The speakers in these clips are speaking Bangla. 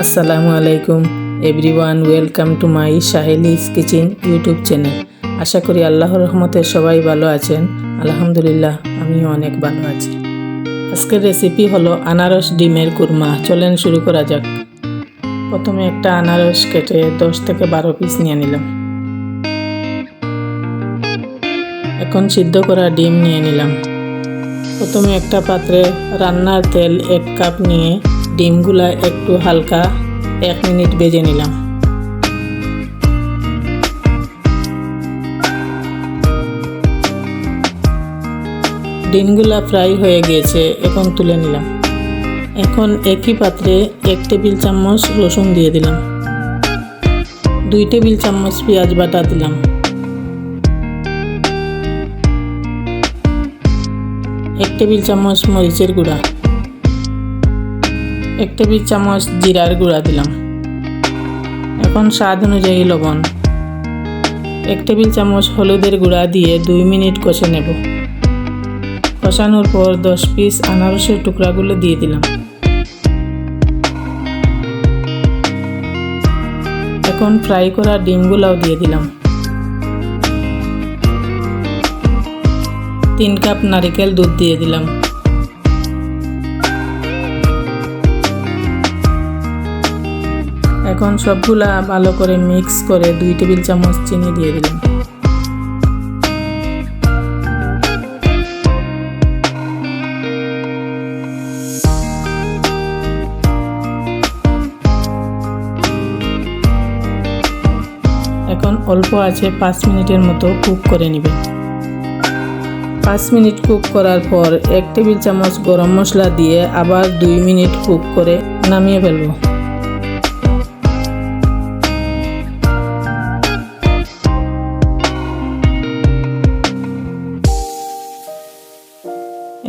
আসসালামু আলাইকুম everyone, welcome to my Saheli's kitchen YouTube channel. আশা করি আল্লাহর রহমতে সবাই ভালো আছেন। আলহামদুলিল্লাহ, আমিও অনেক ভালো আছি। আজকের রেসিপি হলো আনারস ডিমের কুরমা। চলেন শুরু করা যাক। প্রথমে একটা আনারস কেটে 10 থেকে 12 পিস নিয়ে নিলাম। এখন সিদ্ধ করা ডিম নিয়ে নিলাম। প্রথমে একটা পাত্রে রান্নার তেল 1 কাপ নিয়ে ডিমগুলা একটু হালকা 1 মিনিট ভেজে নিলাম। ডিমগুলা ফ্রাই হয়ে গিয়েছে, এখন তুলে নিলাম। এখন একই পাত্রে 1 টেবিল চামচ রসুন দিয়ে দিলাম, 2 টেবিল চামচ পেঁয়াজ বাটা দিলাম, 1 টেবিল চামচ মরিচের গুঁড়া, 1 টেবিল চামচ জিরার গুঁড়া দিলাম। এখন স্বাদ অনুযায়ী লবণ, 1 টেবিল চামচ হলুদের গুঁড়া দিয়ে 2 মিনিট কষে নেব। কষানোর পর 10 পিস আনারসের টুকরাগুলো দিয়ে দিলাম। এখন ফ্রাই করা ডিমগুলাও দিয়ে দিলাম। 3 কাপ নারিকেল দুধ দিয়ে দিলাম। এখন সবগুলা ভালো করে মিক্স করে 2 টেবিল চামচ চিনি দিয়ে দিলাম। এখন অল্প আছে 5 মিনিটের মতো কুক করে নেবেন। 5 মিনিট কুক করার পর 1 টেবিল চামচ গরম মশলা দিয়ে আবার 2 মিনিট কুক করে নামিয়ে ফেলব।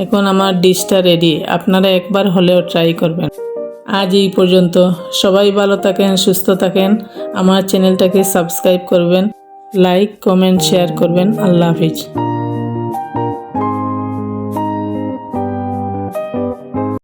এখন আমার ডিশটা রেডি। আপনারা একবার হলেও ট্রাই করবেন। আজ এই পর্যন্ত। সবাই ভালো থাকেন, সুস্থ থাকেন। আমার চ্যানেলটাকে সাবস্ক্রাইব করবেন, লাইক, কমেন্ট, শেয়ার করবেন। আল্লাহ হাফিজ।